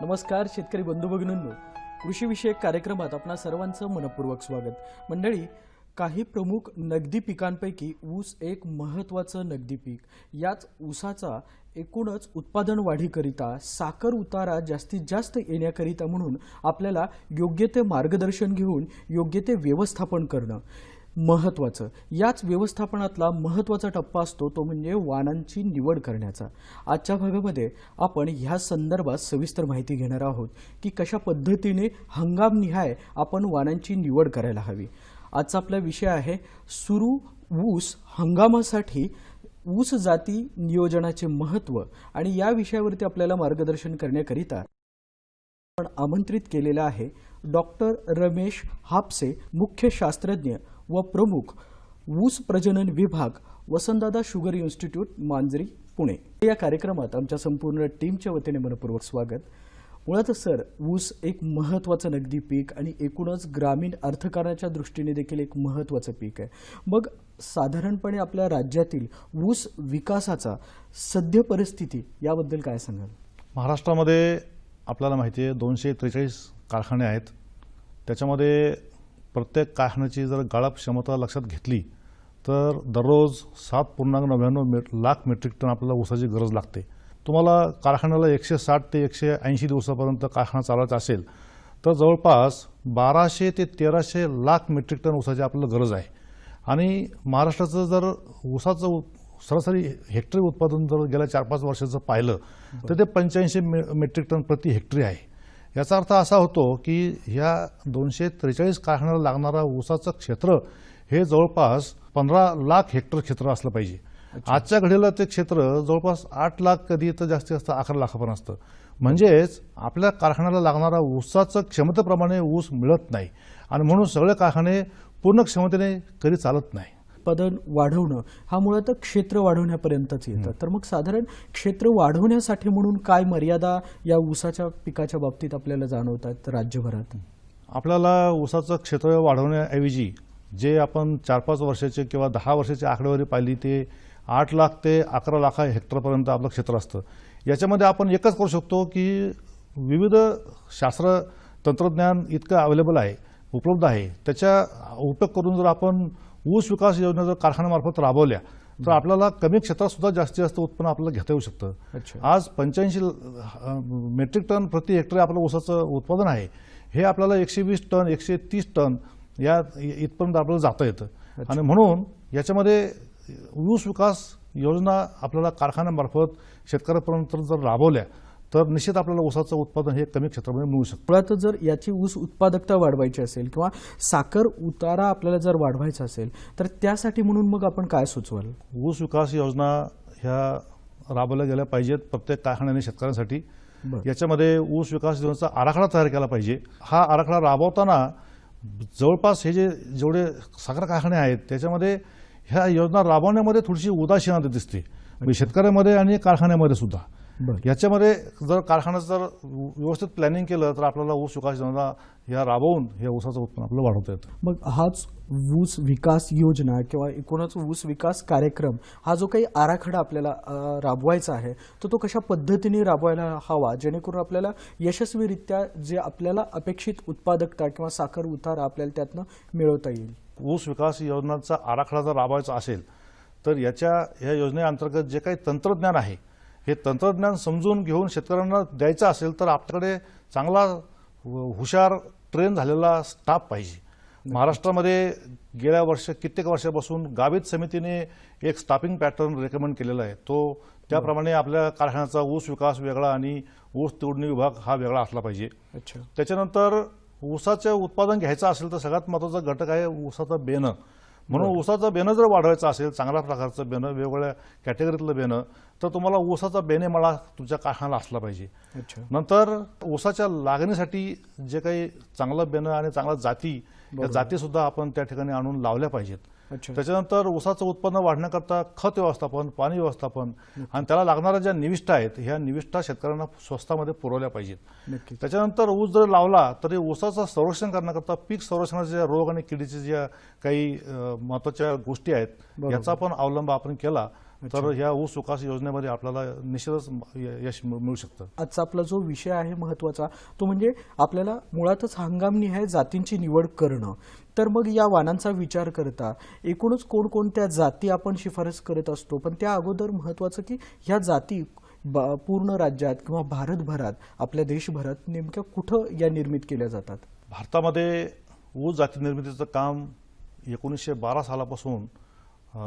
नमस्कार शेतकरी बंधू भगिनींनो, कृषी विषयक कार्यक्रमात आपणा सर्वांचं मनपूर्वक स्वागत। मंडळी, काही प्रमुख नगदी पिकांपैकी ऊस एक महत्त्वाचं नगदी पीक। याच ऊसाचा एकूणच उत्पादन वाढीकरिता साखर उतारा जास्तीत जास्त येण्याकरिता म्हणून आपल्याला योग्य ते मार्गदर्शन घेऊन योग्य ते व्यवस्थापन करणं महत्त्वाचं। याच व्यवस्थापनातला महत्त्वाचा टप्पा असतो तो म्हणजे वाणांची निवड करण्याचा। आजच्या भागामध्ये आपण ह्या संदर्भात सविस्तर माहिती घेणार आहोत की कशा पद्धतीने हंगामनिहाय आपण वाणांची निवड करायला हवी। आजचा आपला विषय आहे सुरू ऊस हंगामासाठी ऊस जाती नियोजनाचे महत्त्व, आणि या विषयावरती आपल्याला मार्गदर्शन करण्याकरिता आपण आमंत्रित केलेला आहे डॉक्टर रमेश हापसे, मुख्य शास्त्रज्ञ व प्रमुख ऊस प्रजनन विभाग, वसंतदादा शुगर इन्स्टिट्यूट, मांजरी, पुणे। या कार्यक्रमात आमच्या संपूर्ण टीमच्या वतीने मनपूर्वक स्वागत। मुळात सर, ऊस एक महत्त्वाचं नगदी पीक आणि एकूणच ग्रामीण अर्थकारणाच्या दृष्टीने देखील एक महत्त्वाचं पीक आहे। मग साधारणपणे आपल्या राज्यातील ऊस विकासाचा सद्य परिस्थिती याबद्दल काय सांगाल? महाराष्ट्रामध्ये आपल्याला माहिती आहे 243 कारखाने आहेत। त्याच्यामध्ये प्रत्येक कारखान्याची जर गाळप क्षमता लक्षात घेतली तर दररोज 7.99 लाख मेट्रिक टन आपल्याला ऊसाची गरज लागते। तुम्हाला कारखान्याला 160 ते 180 दिवसापर्यंत कारखाना चालवायचा असेल तर जवळपास 1200 ते 1300 लाख मेट्रिक टन ऊसाची आपल्याला गरज आहे। आणि महाराष्ट्राचं जर ऊसाचं सरासरी हेक्टरी उत्पादन जर गेल्या 4-5 वर्षाचं पाहिलं तर ते 85 मेट्रिक टन प्रति हेक्टरी आहे। याचा अर्थ असा होतो की ह्या 243 कारखान्याला लागणारा ऊसाचं क्षेत्र हे जवळपास 15 लाख हेक्टर क्षेत्र असलं पाहिजे। आजच्या घडीला ते क्षेत्र जवळपास 8 लाख, कधी तर जास्तीत जास्त 11 लाखापर्यंत असतं। म्हणजेच आपल्या कारखान्याला लागणारा ऊसाचं क्षमतेप्रमाणे ऊस मिळत नाही आणि म्हणून सगळे कारखाने पूर्ण क्षमतेने कधी चालत नाही। उत्पादन वाढवणं हा मुळात क्षेत्र वाढवण्यापर्यंतच येतं। तर मग साधारण क्षेत्र वाढवण्यासाठी म्हणून काय मर्यादा या ऊसाच्या पिकाच्या बाबतीत आपल्याला जाणवतात राज्यभरात? आपल्याला ऊसाचं क्षेत्र वाढवण्याऐवजी जे आपण 4-5 वर्षाचे किंवा 10 वर्षाची आकडेवारी पाहिली ते 8 लाख ते 11 लाख हेक्टरपर्यंत आपलं क्षेत्र असतं। याच्यामध्ये आपण एकच करू शकतो की विविध शास्त्र तंत्रज्ञान इतकं अवेलेबल आहे, उपलब्ध आहे, त्याचा उपयोग करून जर आपण ऊस विकास योजना जर कारखान्यामार्फत राबवल्या तर आपल्याला कमी क्षेत्रात सुद्धा जास्तीत जास्त उत्पन्न आपल्याला घेता येऊ शकतं। आज 85 मेट्रिक टन प्रति हेक्टर आपलं ऊसाचं उत्पादन आहे, हे आपल्याला 120 टन 130 टन या इथपर्यंत आपल्याला जाता येतं। आणि म्हणून याच्यामध्ये ऊस विकास योजना आपल्याला कारखान्यामार्फत शेतकऱ्यापर्यंत जर राबवल्या तर निश्चित आपल्याला ऊसाचं उत्पादन हे कमी क्षेत्रामध्ये मिळू शकतं। मुळात जर याची ऊस उत्पादकता वाढवायची असेल किंवा साखर उतारा आपल्याला जर वाढवायचा असेल तर त्यासाठी म्हणून मग आपण काय सुचवाल? ऊस विकास योजना ह्या राबवल्या गेल्या पाहिजेत प्रत्येक कारखान्याने शेतकऱ्यांसाठी। याच्यामध्ये ऊस विकास योजनेचा आराखडा तयार केला पाहिजे। हा आराखडा राबवताना जवळपास हे जेवढे साखर कारखाने आहेत त्याच्यामध्ये ह्या योजना राबवण्यामध्ये थोडीशी उदासीनता दिसते, शेतकऱ्यामध्ये आणि कारखान्यामध्ये सुद्धा। याच्यामध्ये जर कारखान्याचं जर व्यवस्थित प्लॅनिंग केलं तर आपल्याला ऊस विकास योजना या राबवून हे ऊसाचं उत्पन्न आपल्याला वाढवता येतं। मग हाच ऊस विकास योजना किंवा एकूणच ऊस विकास कार्यक्रम हा जो काही आराखडा आपल्याला राबवायचा आहे तो कशा पद्धतीने राबवायला हवा जेणेकरून आपल्याला यशस्वीरित्या जे आपल्याला अपेक्षित उत्पादकता किंवा साखर उतारा आपल्याला त्यातनं मिळवता येईल? ऊस विकास योजनांचा आराखडा जर राबवायचा असेल तर या योजनेअंतर्गत जे काही तंत्रज्ञान आहे हे तंत्रज्ञान समजून घेऊन शेतकऱ्यांना द्यायचं असेल तर आपल्याकडे चांगला हुशार ट्रेन झालेला स्टाफ पाहिजे। महाराष्ट्रामध्ये गेल्या कित्येक वर्षापासून गावित समितीने एक स्टाफिंग पॅटर्न रेकमेंड केलेला आहे। तो त्याप्रमाणे आपल्या कारखान्याचा ऊस विकास वेगळा आणि ऊस तोडणी विभाग हा वेगळा असला पाहिजे। त्याच्यानंतर ऊसाचं उत्पादन घ्यायचं असेल तर सगळ्यात महत्त्वाचा घटक आहे ऊसाचं बेणं. म्हणून ऊसाचं बेणं जर वाढवायचं असेल, चांगल्या प्रकारचं बेणं, वेगवेगळ्या कॅटेगरीतलं बेणं, तर तुम्हाला ऊसाचा बेणे मळा तुमच्या कारखान्याला असला पाहिजे. अच्छा. नंतर ऊसाच्या लागणीसाठी जे काही चांगलं बेणं आणि चांगल्या जाती, या जाती सुद्धा आपण त्या ठिकाणी आणून लावल्या पाहिजेत. अच्छा. त्याच्यानंतर ऊसाचं उत्पन्न वाढण्याकरता खत व्यवस्थापन, पाणी व्यवस्थापन आणि त्याला लागणाऱ्या ज्या निविष्ठा आहेत, ह्या निविष्ठा शेतकऱ्यांना स्वस्तामध्ये पुरवल्या पाहिजेत. नक्कीच. त्याच्यानंतर ऊस जर लावला तरी ऊसाचं संरक्षण करण्याकरता पीक संरक्षणाच्या रोग आणि किडीच्या ज्या काही महत्त्वाच्या गोष्टी आहेत, बरोबर. याचा पण अवलंब आपण केला तर ह्या ऊस विकास योजनेमध्ये आपल्याला निश्चितच यश मिळू शकतं. आजचा आपला जो विषय आहे महत्त्वाचा, तो म्हणजे आपल्याला मुळातच हंगामनिहाय जातींची निवड करणं. तर मग या वाणांचा विचार करता एकूणच कोणकोणत्या जाती आपण शिफारस करत असतो, पण त्या अगोदर महत्त्वाचं की ह्या जाती पूर्ण राज्यात किंवा भारतभरात, आपल्या देशभरात नेमक्या कुठं या निर्मित केल्या जातात? भारतामध्ये ऊस जाती निर्मितीचं काम 1912 सालापासून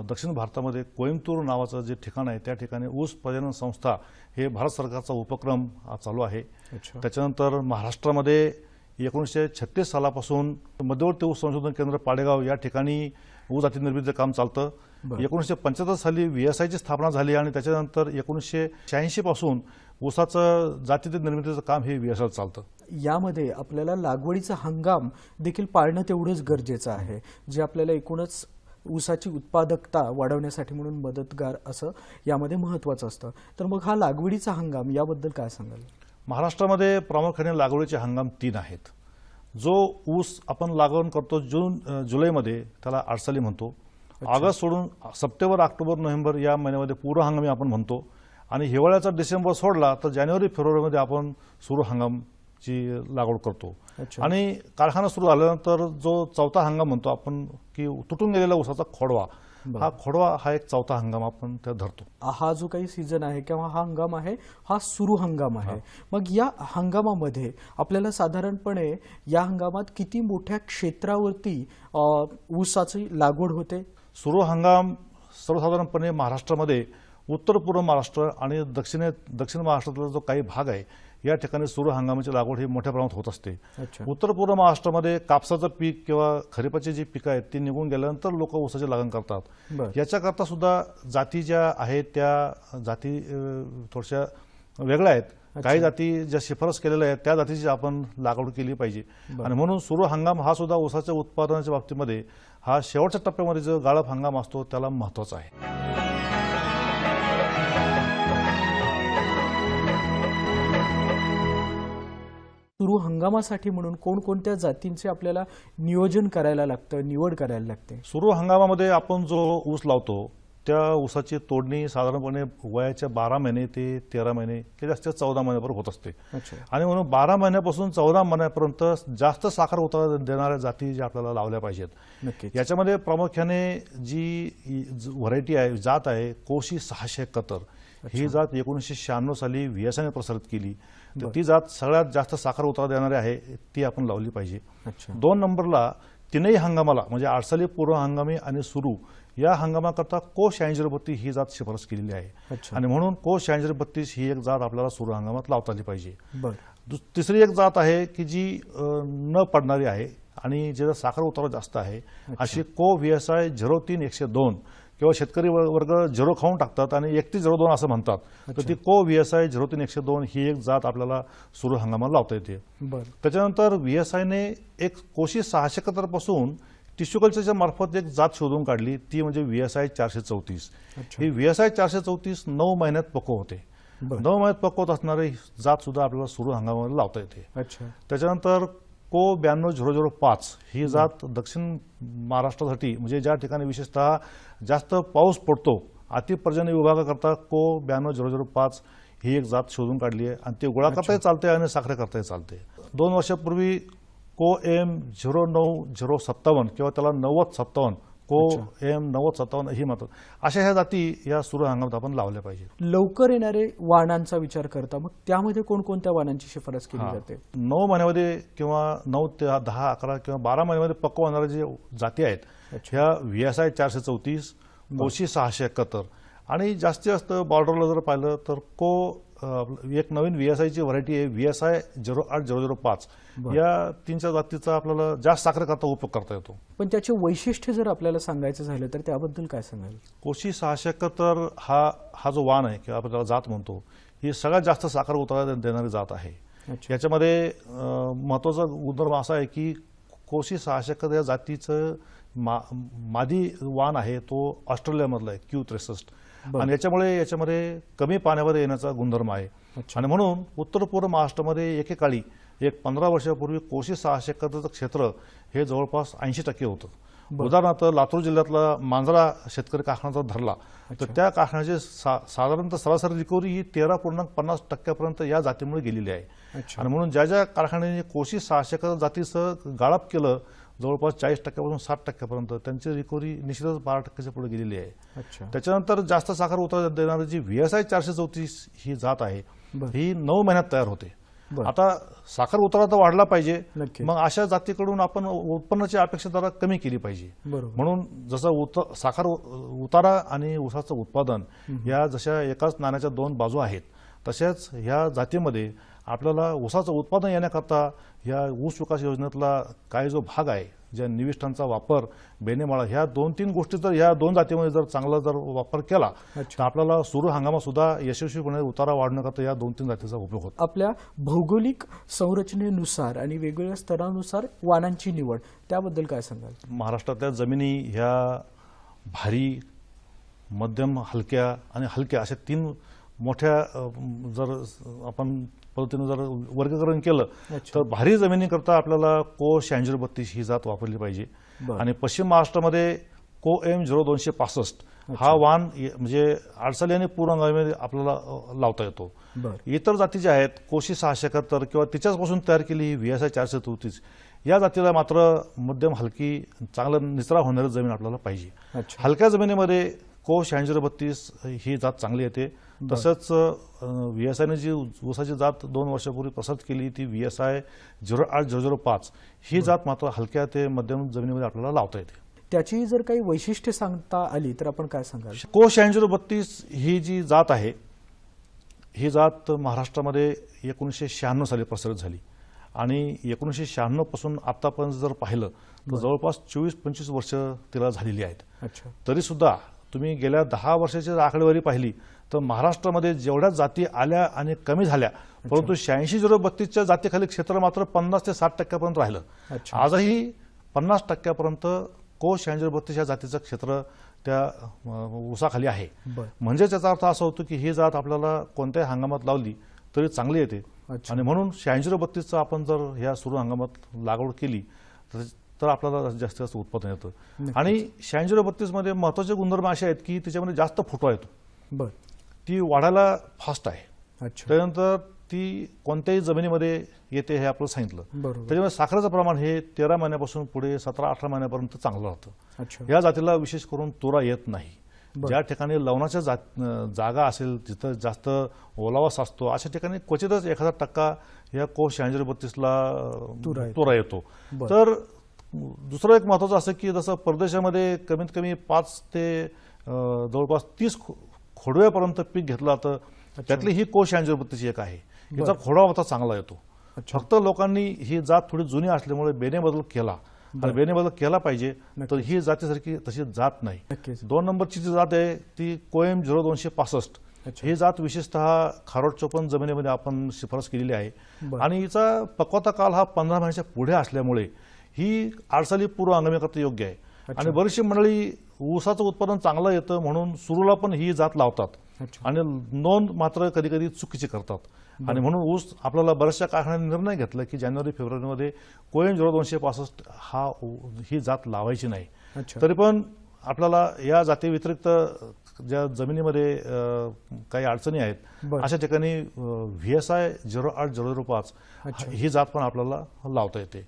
दक्षिण भारतामध्ये कोइंबतूर नावाचं जे ठिकाण आहे त्या ठिकाणी ऊस प्रजनन संस्था हे भारत सरकारचा उपक्रम चालू आहे. त्याच्यानंतर महाराष्ट्रामध्ये 1936 सालापासून मध्यवर्ती ऊस संशोधन केंद्र पाडेगाव या ठिकाणी ऊस जाती निर्मितीचं काम चालतं. 1975 साली VSIची स्थापना झाली आणि त्याच्यानंतर 1986 पासून ऊसाचं जाती निर्मितीचं काम हे VSI चालतं. यामध्ये आपल्याला लागवडीचा हंगाम देखील पाळणं तेवढंच गरजेचं आहे, जे आपल्याला एकूणच ऊसाची उत्पादकता वाढवण्यासाठी म्हणून मदतगार असं यामध्ये महत्त्वाचं असतं. तर मग हा लागवडीचा हंगाम याबद्दल काय सांगाल? महाराष्ट्रामध्ये प्रामुख्याने लागवडीचे हंगाम 3 आहेत. जो ऊस आपण लागवड करतो जुलैमध्ये त्याला आडसाली म्हणतो. ऑगस्ट सोडून सप्टेंबर, ऑक्टोबर, नोव्हेंबर या महिन्यामध्ये पूर्व हंगामी आपण म्हणतो. आणि हिवाळ्याचा डिसेंबर सोडला तर जानेवारी, फेब्रुवारीमध्ये आपण सुरू हंगामची लागवड करतो. आणि कारखाना सुरू झाल्यानंतर जो चौथा हंगाम म्हणतो आपण की तुटून गेलेला ऊसाचा खोडवा, हा एक चौथा हंगाम आपण त्या धरतो. हा जो काही सीझन आहे किंवा हा हंगाम आहे, हा सुरू हंगाम आहे. मग या हंगामामध्ये आपल्याला साधारणपणे या हंगामात किती मोठ्या क्षेत्रावरती ऊसाची लागवड होते? सुरू हंगाम सर्वसाधारणपणे महाराष्ट्रामध्ये उत्तर पूर्व महाराष्ट्र आणि दक्षिण महाराष्ट्रातला जो काही भाग आहे या ठिकाणी सुरू हंगामाची लागवड ही मोठ्या प्रमाणात होत असते. उत्तर पूर्व महाराष्ट्रामध्ये कापसाचं पीक किंवा खरीपाची जी पिकं आहेत ती निघून गेल्यानंतर लोक ऊसाची लागण करतात. याच्याकरता सुद्धा जाती ज्या आहेत त्या जाती थोड्याशा वेगळ्या आहेत. काही जाती ज्या शिफारस केलेल्या आहेत त्या जातीची आपण लागवड केली पाहिजे. आणि म्हणून सुरू हंगाम हा सुद्धा ऊसाच्या उत्पादनाच्या बाबतीमध्ये हा शेवटच्या टप्प्यामध्ये जो गाळप हंगाम असतो त्याला महत्त्वाचा आहे. सुरू हंगामासाठी म्हणून कोणकोणत्या जातींचे आपल्याला नियोजन करायला लागतं, निवड करायला लागते? सुरू हंगामामध्ये आपण जो ऊस लावतो त्या ऊसाची तोडणी साधारणपणे वयाच्या 12 महिने ते 13 महिने किंवा जास्तीत 14 महिन्यापर्यंत होत असते. आणि म्हणून 12 महिन्यापासून 14 महिन्यापर्यंत जास्त साखर उत्पादन देणाऱ्या जाती ज्या आपल्याला लावल्या पाहिजेत. याच्यामध्ये प्रामुख्याने जी व्हरायटी आहे, जात आहे कोशी 671, ही जात 1996 साली VSIने प्रसारित केली. तर ती जात सगळ्यात जास्त साखर उत्पादन देणारी आहे, ती आपण लावली पाहिजे. 2 नंबरला तीनही हंगामाला म्हणजे आडसाली, पूर्व हंगामी आणि सुरू या हंगामाकरता कोश 8032 ही जात शिफारस केलेली आहे. आणि म्हणून कोश 8032 ही एक जात आपल्याला सुरू हंगामात लावता आली पाहिजे. तिसरी एक जात आहे की जी न पडणारी आहे आणि ज्याचा साखर उत्पादन जास्त आहे, अशी को VSI 03-102 किंवा शेतकरी वर्ग 0 खाऊन टाकतात आणि 3102 असं म्हणतात. तर ती को VSI 03-102 ही एक जात आपल्याला सुरू हंगामात लावता येते. त्याच्यानंतर VSIने एक कोशी 671 पासून टिश्यू कल्चरच्या मार्फत एक जात शोधून काढली, ती म्हणजे VSI 434. ही VSI 434 9 महिन्यात पक्व होते. 9 महिन्यात पक्व होत असणारी जात सुद्धा आपल्याला सुरू हंगामामध्ये लावता येते. त्याच्यानंतर को 92-005 ही जात दक्षिण महाराष्ट्रासाठी म्हणजे ज्या ठिकाणी विशेषतः जास्त पाऊस पडतो, अतिपर्जन्य विभागाकरता को 92-005 ही एक जात शोधून काढली आहे आणि ती गोळा करताही चालते आणि साखरे करताही चालते. 2 वर्षापूर्वी को M09057 किंवा त्याला 9057 को M9057 ही म्हणतात. अशा ह्या जाती या सुरू हंगामात आपण लावल्या पाहिजे. लवकर येणारे वाणांचा विचार करता मग त्यामध्ये कोणकोणत्या वाणांची शिफारस केली जाते? 9 महिन्यामध्ये किंवा 9 ते 10, 11 किंवा 12 महिन्यामध्ये पक्व होणाऱ्या जे जाती आहेत ह्या VSI 434, कोशी 671 आणि जास्तीत जास्त बॉर्डरला जर पाहिलं तर को एक नवीन VSI ची व्हरायटी आहे VSI 08005. या 3-4 जातीचा आपल्याला जास्त साखर करता उपयोग करता येतो. पण त्याचे वैशिष्ट्य जर आपल्याला सांगायचं झालं तर त्याबद्दल काय सांगाल? कोशी 671 हा जो वाण आहे किंवा आपल्याला जात म्हणतो, ही सगळ्यात जास्त साखर उतारा देणारी जात आहे. अच्छा. याच्यामध्ये महत्वाचा गुणधर्म असा आहे की कोशी 671 या जातीचं मादी वाण आहे तो ऑस्ट्रेलियामधला आहे Q63. आणि याच्यामध्ये कमी पाण्यामध्ये येण्याचा गुणधर्म आहे. आणि म्हणून उत्तर पूर्व महाराष्ट्रामध्ये एकेकाळी 15 वर्षापूर्वी कोशी 671चं क्षेत्र हे जवळपास 80% होतं. उदाहरणार्थ लातूर जिल्ह्यातला मांजरा शेतकरी कारखाना जर धरला तर त्या कारखान्याची साधारणतः सरासरी रिकव्हरी ही 13.50% या जातीमुळे गेलेली आहे. आणि म्हणून ज्या कारखान्याने कोशी 671 जातीचं गाळप केलं जवळपास 40% पासून 60% त्यांची रिकव्हरी निश्चितच 12% पुढे गेलेली आहे. त्याच्यानंतर जास्त साखर उतारा देणारी जी VSI 434 ही जात आहे ही 9 महिन्यात तयार होते. आता साखर उतारा तर वाढला पाहिजे, मग अशा जातीकडून आपण उत्पन्नाची अपेक्षा जरा कमी केली पाहिजे. म्हणून जसं साखर उतारा आणि ऊसाचं उत्पादन या जशा एकाच नाण्याच्या 2 बाजू आहेत, तशाच ह्या जातीमध्ये आपल्याला ऊसाचं उत्पादन येण्याकरता या ऊस विकास योजनेतला काही जो भाग आहे, ज्या निविष्ठांचा वापर, बेनेमाळा, ह्या 2-3 गोष्टी जर या 2 जातीमध्ये जर चांगला जर वापर केला तर आपल्याला सुरू हंगामात सुद्धा यशस्वीपणे उतारा वाढण्याकरता या 2-3 जातीचा उपयोग होतो. आपल्या भौगोलिक संरचनेनुसार आणि वेगवेगळ्या स्तरानुसार वाणांची निवड त्याबद्दल काय सांगाल? महाराष्ट्रातल्या जमिनी ह्या भारी, मध्यम, हलक्या आणि हलक्या अशा 3 मोठ्या जर आपण पद्धतीने जर वर्गीकरण केलं तर भारी जमिनीकरता आपल्याला को 8632 ही जात वापरली पाहिजे. आणि पश्चिम महाराष्ट्रामध्ये को M 0265 हा वाण म्हणजे अडसली आणि पूर्ण हंगामामध्ये आपल्याला लावता येतो. इतर जाती ज्या आहेत कोशी 671 किंवा तिच्याचपासून तयार केली ही VSI 434 या जातीला मात्र मध्यम, हलकी, चांगलं निचरा होणारी जमीन आपल्याला पाहिजे. हलक्या जमिनीमध्ये को 8632 ही जात चांगली येते. तसंच VSIने जी ऊसाची जात 2 वर्षापूर्वी प्रसारित केली ती VSI 08005 ही जात मात्र हलक्या ते मध्यम जमिनीमध्ये आपल्याला लावता येते. त्याची जर काही वैशिष्ट्य सांगता आली तर आपण काय सांगाल? को 8632 ही जी जात आहे ही जात महाराष्ट्रामध्ये 1996 साली प्रसारित झाली आणि 1996 पासून आतापर्यंत जर पाहिलं तर जवळपास 24-25 वर्ष तिला झालेली आहेत. तरी सुद्धा तुम्ही गेल्या 10 वर्षाची आकडेवारी पाहिली तर महाराष्ट्रामध्ये जेवढ्या जाती आल्या आणि कमी झाल्या, परंतु 86-032च्या जातीखाली क्षेत्र मात्र 50 ते 60% पर्यंत राहिलं. आजही 50% पर्यंत को 86-032 या जातीचं क्षेत्र त्या ऊसाखाली आहे. म्हणजे त्याचा अर्थ असा होतो की ही जात आपल्याला कोणत्याही हंगामात लावली तरी चांगली येते. आणि म्हणून 86-032चं आपण जर ह्या सुरू हंगामात लागवड केली तर आपल्याला जास्तीत जास्त उत्पादन येतं. आणि 86-032 मध्ये महत्वाचे गुणधर्म असे आहेत की त्याच्यामध्ये जास्त फुटवा येतो, ती वाढायला फास्ट आहे. त्यानंतर ती कोणत्याही जमिनीमध्ये येते हे आपल्याला सांगितलं. त्याच्यामुळे साखरेचं प्रमाण हे 13 महिन्यापासून पुढे 17-18 महिन्यापर्यंत चांगलं राहतं. या जातीला विशेष करून तुरा येत नाही. ज्या ठिकाणी लवणाच्या जागा असेल, जिथं जास्त ओलावा साचतो अशा ठिकाणी क्वचितच 1% या को 86-32ला तुरा येतो. तर दुसरं एक महत्वाचं असं की जसं परदेशामध्ये कमीत कमी 5 ते जवळपास 30 खोडव्यापर्यंत पीक घेतलं जातं, त्यातली ही को 86-32 एक आहे. याचा खोडवा मात्र चांगला येतो. फक्त लोकांनी ही जात थोडी जुनी असल्यामुळे बेनेबदल केला आणि बेनेबदल केला पाहिजे, तर ही जातीसारखी तशी जात नाही. 2 नंबरची जी जात आहे ती को M 0265 ही जात विशेषतः खारोड चोपण जमिनीमध्ये आपण शिफारस केलेली आहे. आणि हिचा पक्वता काल हा 15 महिन्याच्या पुढे असल्यामुळे ही आडसाली पूर्व हंगामाकरता योग्य आहे. आणि बरीचशी मंडळी ऊसाचं उत्पादन चांगलं येतं म्हणून सुरूला पण ही जात लावतात आणि नोंद मात्र कधी कधी चुकीची करतात. आणि म्हणून ऊस आपल्याला बऱ्याचशा कारखान्यांनी निर्णय घेतला की जानेवारी-फेब्रुवारीमध्ये को M 0265 ही जात लावायची नाही. तरी पण आपल्याला या जाती व्यतिरिक्त ज्या जमिनीमध्ये काही अडचणी आहेत अशा ठिकाणी VSI 08005 ही जात पण आपल्याला लावता येते.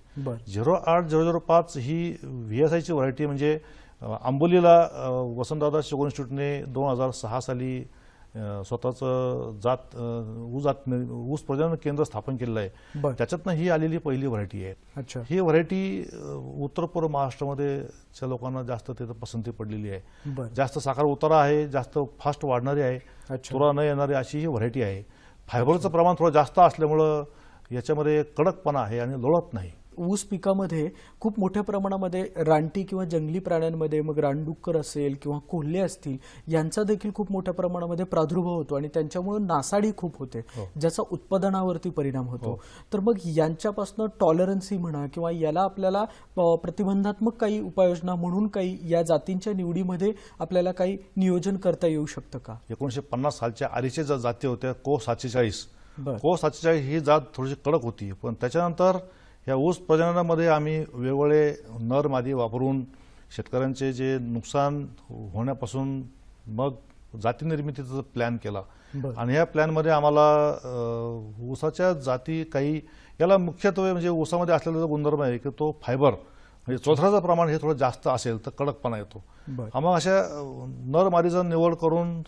08005 ही VSIची व्हरायटी म्हणजे आंबोलीला वसंतदादा शुगर इन्स्टिट्यूटने 2006 साली स्वतःचं ऊस प्रजनन केंद्र स्थापन केलेलं आहे. त्याच्यातनं ही आलेली पहिली व्हरायटी आहे. ही व्हरायटी उत्तर पूर्व महाराष्ट्रामध्ये लोकांना जास्त तिथं पसंती पडलेली आहे. जास्त साखर उतारा आहे, जास्त फास्ट वाढणारी आहे, तुरा न येणारी अशी ही व्हरायटी आहे. फायबरचं प्रमाण थोडं जास्त असल्यामुळं याच्यामध्ये कडकपणा आहे आणि लोळत नाही. ऊस पिकामध्ये खूप मोठ्या प्रमाणामध्ये रानटी किंवा जंगली प्राण्यांमध्ये, मग रानडुक्कर असेल किंवा कोल्हे असतील, यांचा देखील खूप मोठ्या प्रमाणामध्ये प्रादुर्भाव होतो आणि त्यांच्यामुळे नासाडी खूप होते, ज्याचा उत्पादनावरती परिणाम होतो. तर मग यांच्यापासून टॉलरन्सी म्हणा किंवा याला आपल्याला प्रतिबंधात्मक काही उपाययोजना म्हणून काही या जातींच्या निवडीमध्ये आपल्याला काही नियोजन करता येऊ शकतं का? 1950 सालच्या आधीच्या ज्या जाती होत्या को 746, को 746 ही जात थोडीशी कडक होती, पण त्याच्यानंतर या ऊस प्रजननामध्ये आम्ही वेगवेगळे नर मादी वापरून शेतकऱ्यांचे जे नुकसान होण्यापासून मग जाती निर्मितीचा प्लॅन केला. आणि या प्लॅनमध्ये आम्हाला ऊसाच्या जाती काही, याला मुख्यत्वे म्हणजे ऊसामध्ये असलेला जो गुणधर्म आहे की तो फायबर म्हणजे चोथराचं प्रमाण हे थोडं जास्त असेल तर कडकपणा येतो. आम्हाला अशा नर मादीचा निवड करून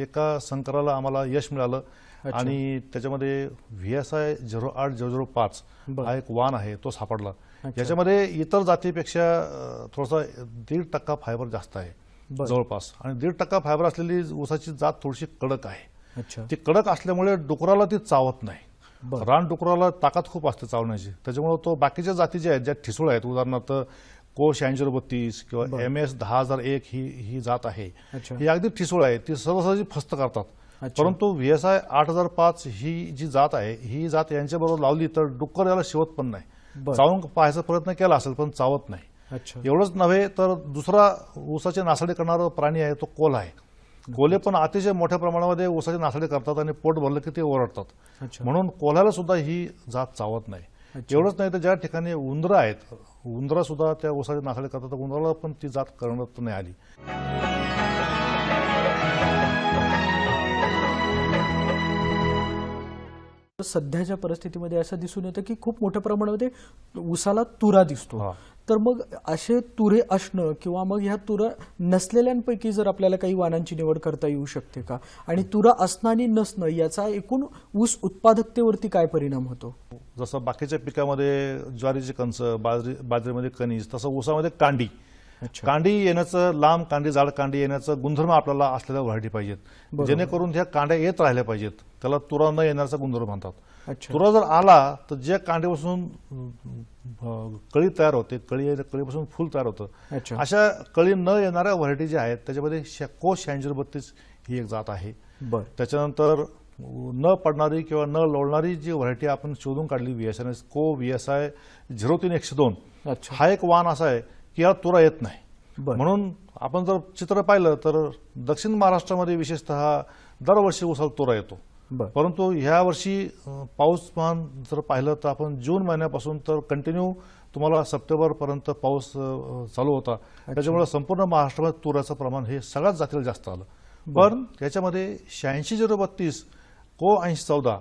एका संकराला आम्हाला यश मिळालं आणि त्याच्यामध्ये VSI 0805 हा एक वाण आहे तो सापडला. याच्यामध्ये इतर जातीपेक्षा थोडासा 1.5% फायबर जास्त आहे जवळपास, आणि 1.5% फायबर असलेली ऊसाची जात थोडीशी कडक आहे. ती कडक असल्यामुळे डुकराला ती चावत नाही. रान डुकराला ताकद खूप असते चावण्याची, त्याच्यामुळे तो बाकीच्या जाती ज्या आहेत ज्या ठिसूळ आहेत, उदाहरणार्थ को 8632 किंवा MS 10001 ही जात आहे, ही अगदी ठिसूळ आहे, ती सहजासहजी फस्त करतात. परंतु VSI 8005 ही जी जात आहे, ही जात यांच्याबरोबर लावली तर डुक्कर याला शिवत पण नाही. चावून पाहायचा प्रयत्न केला असेल पण चावत नाही. एवढंच नव्हे तर दुसरा ऊसाचे नासाडी करणारा प्राणी आहे तो कोल्हा आहे. कोल्हे पण अतिशय मोठ्या प्रमाणामध्ये ऊसाचे नासाडी करतात आणि पोट भरलं की ते ओरडतात, म्हणून कोल्ह्याला सुद्धा ही जात चावत नाही. एवढंच नाही तर ज्या ठिकाणी उंदरं आहेत, उंदरं सुद्धा त्या ऊसाचे नासाडी करतात, तर उंदराला पण ती जात करण्यात नाही आली. सध्याच्या परिस्थितीमध्ये असं दिसून येतं की खूप मोठ्या प्रमाणामध्ये ऊसाला तुरा दिसतो. तर मग असे तुरे असणं किंवा मग ह्या तुरा नसलेल्यांपैकी जर आपल्याला काही वाणांची निवड करता येऊ शकते का, आणि तुरा असणं आणि नसणं याचा एकूण ऊस उत्पादकतेवरती काय परिणाम होतो? जसं बाकीच्या पिकामध्ये ज्वारीचे कणस, बाजरीमध्ये कणीस, तसं ऊसामध्ये कांडी येण्याचं, लांब कांडी, जाड कांडी येण्याचं गुणधर्म आपल्याला असलेल्या व्हरायटी पाहिजेत, जेणेकरून ह्या कांड्या येत राहिल्या पाहिजेत. त्याला तुरा न येण्याचा गुणधर्म म्हणतात. तुरा जर आला तर ज्या कांडीपासून कळी तयार होते, कळीपासून फुल तयार होतं, अशा कळी न येणाऱ्या व्हरायटी ज्या आहेत त्याच्यामध्ये को 8632 ही एक जात आहे. त्याच्यानंतर न पडणारी किंवा न लोळणारी जी व्हरायटी आपण शोधून काढली VSI 03102, हा एक वाण असा आहे की याला तुरा येत नाही. म्हणून आपण जर चित्र पाहिलं तर दक्षिण महाराष्ट्रामध्ये विशेषतः दरवर्षी ऊसाला तुरा येतो. परंतु ह्या वर्षी पाऊसमान जर पाहिलं तर आपण जून महिन्यापासून तर कंटिन्यू तुम्हाला सप्टेंबरपर्यंत पाऊस चालू होता, त्याच्यामुळे संपूर्ण महाराष्ट्रामध्ये तुराचं प्रमाण हे सगळ्याच जातीला जास्त आलं. पण त्याच्यामध्ये 86 को 8014,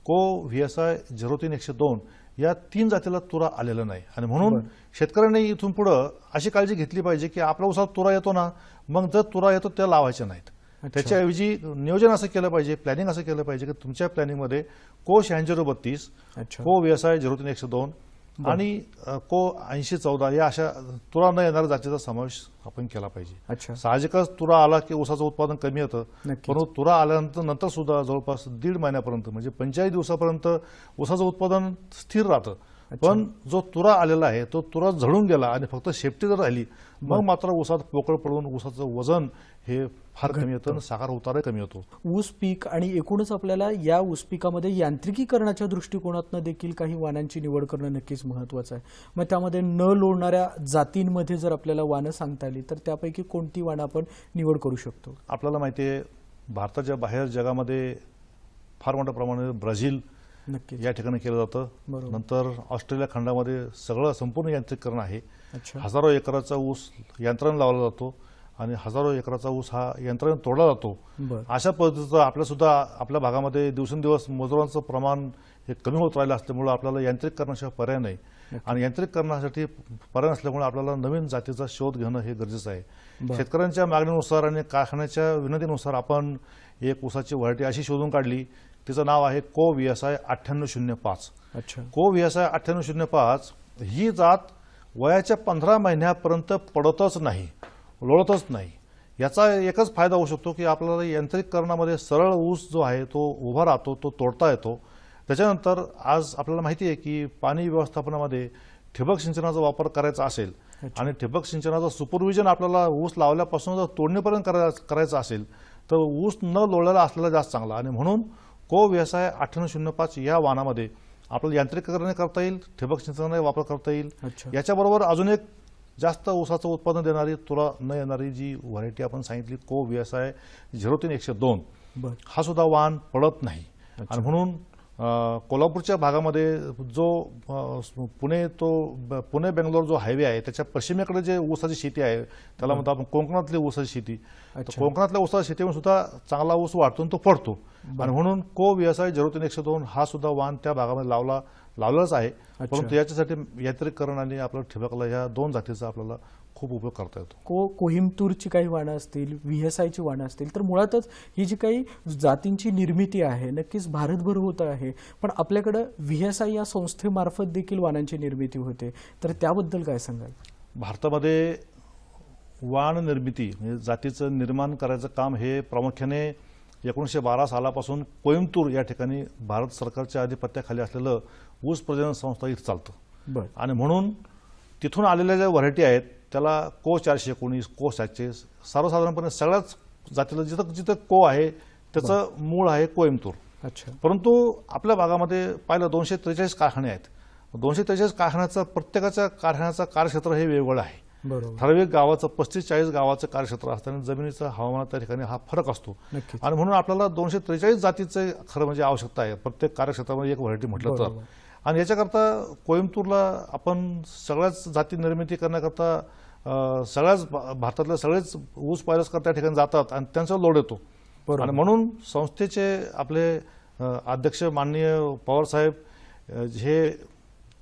को VSI 03102 या 3 जातीला तुरा आलेला नाही. आणि म्हणून शेतकऱ्यांनी इथून पुढे अशी काळजी घेतली पाहिजे की आपल्या ऊसात तुरा येतो ना, मग जर तुरा येतो त्या लावायचे नाहीत. त्याच्याऐवजी नियोजन असं केलं पाहिजे, प्लॅनिंग असं केलं पाहिजे की तुमच्या प्लॅनिंगमध्ये को 8632, को VSI 03102 आणि को 8014 या अशा तुरा न येणाऱ्या जातीचा समावेश आपण केला पाहिजे. साहजिकच तुरा आला की ऊसाचं उत्पादन कमी होतं, परंतु तुरा आल्यानंतर सुद्धा जवळपास 1.5 महिन्यापर्यंत म्हणजे 45 दिवसापर्यंत ऊसाचं उत्पादन स्थिर राहतं. पण जो तुरा आलेला आहे तो तुरा झडून गेला आणि फक्त शेपटी जर राहिली, मग मात्र ऊसात पोकळ पडून ऊसाचं वजन हे फार कमी होतं आणि साखर उतारही कमी होतो. ऊस पीक आणि एकूणच आपल्याला या ऊस पिकामध्ये यांत्रिकीकरणाच्या दृष्टिकोनातून देखील काही वाणांची निवड करणं नक्कीच महत्त्वाचं आहे. मग त्यामध्ये न लोळणाऱ्या जातींमध्ये जर आपल्याला वाणं सांगता आली तर त्यापैकी कोणती वाणं आपण निवड करू शकतो? आपल्याला माहिती आहे भारताच्या बाहेर जगामध्ये फार मोठ्या प्रमाणात ब्राझील या ठिकाणी केलं जातं. नंतर ऑस्ट्रेलिया खंडामध्ये सगळं संपूर्ण यांत्रिकीकरण आहे. हजारो एकराचा ऊस यंत्राने लावला जातो आणि हजारो एकराचा ऊस हा यंत्राने तोडला जातो. अशा पद्धतीचं आपल्या भागामध्ये दिवसेंदिवस मजुरांचं प्रमाण हे कमी होत राहिलं असल्यामुळे आपल्याला यांत्रिकीकरणाशिवाय पर्याय नाही. आणि यांत्रिकीकरणासाठी पर्याय नसल्यामुळे आपल्याला नवीन जातीचा शोध घेणं हे गरजेचं आहे. शेतकऱ्यांच्या मागणीनुसार आणि कारखान्याच्या विनंतीनुसार आपण एक ऊसाची व्हरायटी अशी शोधून काढली, तिचं नाव आहे को VSI 9805. को VSI 9805 ही जात वयाच्या 15 महिन्यापर्यंत पडतच नाही, लोळतच नाही. याचा एकच फायदा होऊ शकतो की आपल्याला यांत्रिकीकरणामध्ये सरळ ऊस जो आहे तो उभा राहतो, तो तोडता येतो. त्याच्यानंतर आज आपल्याला माहिती आहे की पाणी व्यवस्थापनामध्ये ठिबक सिंचनाचा वापर करायचा असेल आणि ठिबक सिंचनाचं सुपरविजन आपल्याला ऊस लावल्यापासून जर तोडणीपर्यंत करायचं असेल तर ऊस न लोळलेला असलेला जास्त चांगला. आणि म्हणून को व्यवसाय 9805 या वाहनामध्ये आपल्याला यांत्रिकीकरण करता येईल, ठिबक सिंचनाचा वापर करता येईल. याच्याबरोबर अजून एक जास्त ऊसाचं उत्पादन देणारी, तुला न येणारी जी व्हरायटी आपण सांगितली को व्यवसाय 03102, हा सुद्धा वाहन पडत नाही. आणि म्हणून कोल्हापूरच्या भागामध्ये जो पुणे बेंगलोर जो हायवे आहे त्याच्या पश्चिमेकडे जे ऊसाची शेती आहे त्याला म्हणतो आपण कोकणातली ऊसाची शेती. कोकणातल्या ऊसाच्या शेतीमध्ये सुद्धा चांगला ऊस वाढतो आणि तो पडतो. आणि म्हणून को व्यवसाय 03102 हा सुद्धा वाहन त्या भागामध्ये लावलाच आहे. परंतु याच्यासाठी यांत्रिकीकरण आणि आपल्या ठिबकला ह्या दोन जातीचा आपल्याला खूप उपयोग करता येतो. कोहिमतूरची काही वाहनं असतील, VSIची वाहनं असतील, तर मुळातच ही जी काही जातींची निर्मिती आहे नक्कीच भारतभर होत आहे. पण आपल्याकडे VSI या संस्थेमार्फत देखील वाहनांची निर्मिती होते, तर त्याबद्दल काय सांगाल? भारतामध्ये वाहन निर्मिती म्हणजे जातीचं निर्माण करायचं काम हे प्रामुख्याने 1912 सालापासून कोइंबतूर या ठिकाणी भारत सरकारच्या अधिपत्याखाली असलेलं ऊस प्रजनन संस्था इथं चालतं. आणि म्हणून तिथून आलेल्या ज्या व्हरायटी आहेत त्याला को 419, को 700, सर्वसाधारणपणे सगळ्याच जातीला जिथं जिथं को आहे त्याचं मूळ आहे कोइंबतूर. परंतु आपल्या भागामध्ये पाहिलं 243 कारखाने आहेत. 243 कारखान्याचं प्रत्येकाच्या कारखान्याचं कार्यक्षेत्र हे वेगवेगळं आहे. ठराविक गावाचं 35-40 गावाचं कार्यक्षेत्र असताना जमिनीचं हवामान त्या ठिकाणी हा फरक असतो. आणि म्हणून आपल्याला 243 जातीचं खरं म्हणजे आवश्यकता आहे प्रत्येक कार्यक्षेत्रामध्ये एक व्हरायटी म्हटलं तर. आणि याच्याकरता कोइंबतूरला आपण सगळ्याच जाती निर्मिती करण्याकरता सगळ्याच भारतातले सगळेच ऊस पायरसकर त्या ठिकाणी जातात आणि त्यांचा लोड येतो. आणि म्हणून संस्थेचे आपले अध्यक्ष माननीय पवार साहेब हे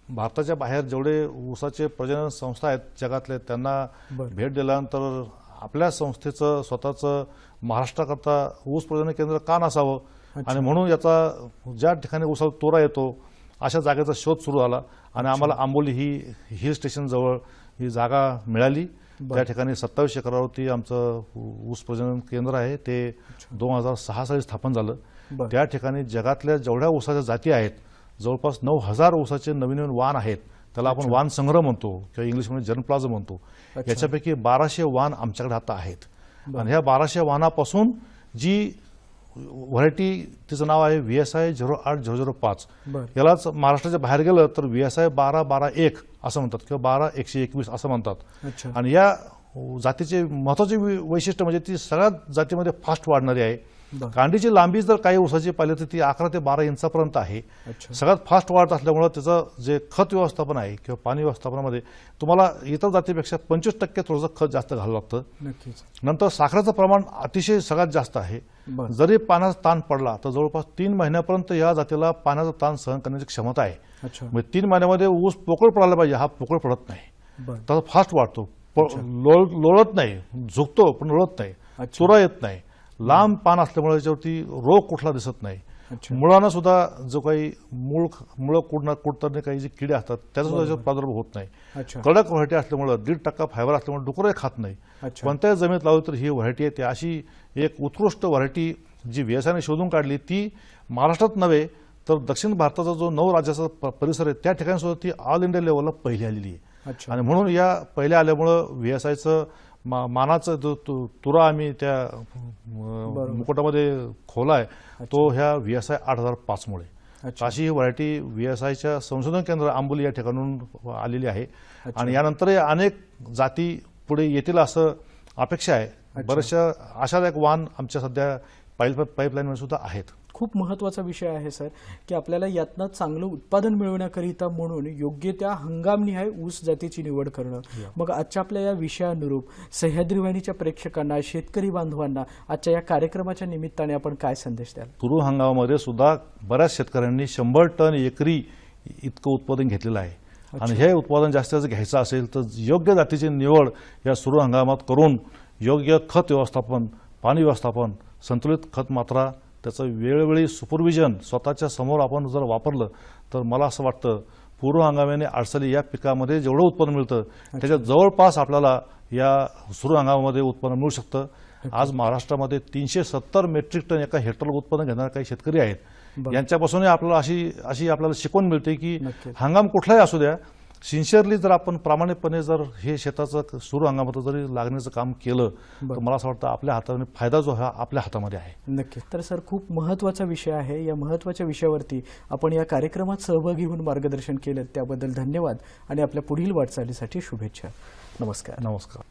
भारताच्या बाहेर जेवढे ऊसाचे प्रजनन संस्था आहेत जगातले त्यांना भेट दिल्यानंतर आपल्या संस्थेचं स्वतःचं महाराष्ट्राकरता ऊस प्रजनन केंद्र का नसावं आणि म्हणून याचा ज्या ठिकाणी ऊसाला तोरा येतो अशा जागेचा शोध सुरू झाला. आणि आम्हाला आंबोली ही हिल स्टेशन जवळ ही जागा मिळाली. त्या ठिकाणी 27 एकरावरती आमचं ऊस प्रजनन केंद्र आहे. ते 2006 साली स्थापन झालं. त्या ठिकाणी जगातल्या जेवढ्या ऊसाच्या जाती आहेत जवळपास 9000 ऊसाचे नवीन वाण आहेत. त्याला आपण वाण संग्रह म्हणतो किंवा इंग्लिशमध्ये जर्मप्लाझम म्हणतो. याच्यापैकी 1200 वाण आमच्याकडे आता आहेत. आणि ह्या 1200 वाणापासून जी व्हरायटी तिचं नाव आहे VSI 08005. यालाच महाराष्ट्राच्या बाहेर गेलं तर VSI 12-12-1 असं म्हणतात किंवा 12-121 असं म्हणतात. आणि या जातीचे महत्वाचे वैशिष्ट्य म्हणजे ती सगळ्या जातीमध्ये फास्ट वाढणारी आहे. कांडीची लांबी जर काही ऊसाची पाहिली तर ती 11 ते 12 इंचापर्यंत आहे. सगळ्यात फास्ट वाढत असल्यामुळे त्याचं जे खत व्यवस्थापन आहे किंवा पाणी व्यवस्थापनामध्ये तुम्हाला इतर जातीपेक्षा 25% थोडंसं खत जास्त घालावं लागतं. नंतर साखरेचं प्रमाण अतिशय सगळ्यात जास्त आहे. जरी पाण्याचा ताण पडला तर जवळपास 3 महिन्यापर्यंत या जातीला पाण्याचा ताण सहन करण्याची क्षमता आहे. म्हणजे 3 महिन्यामध्ये ऊस पोकळ पडायला पाहिजे, हा पोकळ पडत नाही. तर फास्ट वाढतो, लोळत नाही, झुकतो पण लोळत नाही, चुरा येत नाही, लांब पान असल्यामुळे याच्यावरती रोग कुठला दिसत नाही. मुळांना सुद्धा जो काही मुळं कुडताना काही जे किडे असतात त्याचा सुद्धा याच्यावर प्रादुर्भाव होत नाही. कडक व्हरायटी असल्यामुळे 1.5% फायबर असल्यामुळे डुकरही खात नाही. कोणत्याही जमिनीत लावली तर ही व्हरायटी आहे. अशी एक उत्कृष्ट व्हरायटी जी VSIने शोधून काढली ती महाराष्ट्रात नव्हे तर दक्षिण भारताचा जो 9 राज्याचा परिसर आहे त्या ठिकाणी सुद्धा ती ऑल इंडिया लेवलला पहिली आलेली आहे. आणि म्हणून या पहिल्या आल्यामुळं VSIचं मानाचा जो तुरा आम्ही त्या मुकुटामध्ये खोलाय तो ह्या VSI 8005 मुळे. अशी ही व्हरायटी VSIच्या संशोधन केंद्र आंबोली या ठिकाणून आलेली आहे. आणि यानंतरही अनेक जाती पुढे येतील असं अपेक्षा आहे. बऱ्याचशा आशादायक वाण आमच्या सध्या पाईपलाईनमध्ये सुद्धा आहेत. खूप महत्त्वाचा विषय आहे सर की आपल्याला यातनं चांगलं उत्पादन मिळवण्याकरिता म्हणून योग्य त्या हंगामनिहाय ऊस जातीची निवड करणं. मग आजच्या आपल्या या विषयानुरूप सह्याद्री वाहिनीच्या प्रेक्षकांना, शेतकरी बांधवांना आजच्या या कार्यक्रमाच्या निमित्ताने आपण काय संदेश द्याल? सुरू हंगामामध्ये सुद्धा बऱ्याच शेतकऱ्यांनी 100 टन एकरी इतकं उत्पादन घेतलेलं आहे. आणि हे उत्पादन जास्तीत घ्यायचं असेल तर योग्य जातीची निवड या सुरू हंगामात करून योग्य खत व्यवस्थापन, पाणी व्यवस्थापन, संतुलित खत मात्रा, त्याचं वेळोवेळी सुपरविजन स्वतःच्या समोर आपण जर वापरलं तर मला असं वाटतं पूर्व हंगामाने अडचणी या पिकामध्ये जेवढं उत्पन्न मिळतं त्याच्या जवळपास आपल्याला या सुरू हंगामामध्ये उत्पन्न मिळू शकतं. आज महाराष्ट्रामध्ये 370 मेट्रिक टन एका हेक्टरला उत्पन्न घेणारे काही शेतकरी आहेत. बरं. यांच्यापासूनही आपल्याला अशी आपल्याला शिकवण मिळते की नक्कीच. हंगाम कुठलाही असू द्या, सिन्सिअरली जर आपण प्रामाणिकपणे जर हे शेताचं सुरू हंगामात जरी लागण्याचं काम केलं तर मला असं वाटतं आपल्या हाताने फायदा जो हा आपल्या हातामध्ये आहे. नक्कीच. तर सर, खूप महत्त्वाचा विषय आहे. या महत्त्वाच्या विषयावरती आपण या कार्यक्रमात सहभागी होऊन मार्गदर्शन केलं त्याबद्दल धन्यवाद आणि आपल्या पुढील वाटचालीसाठी शुभेच्छा. नमस्कार. नमस्कार.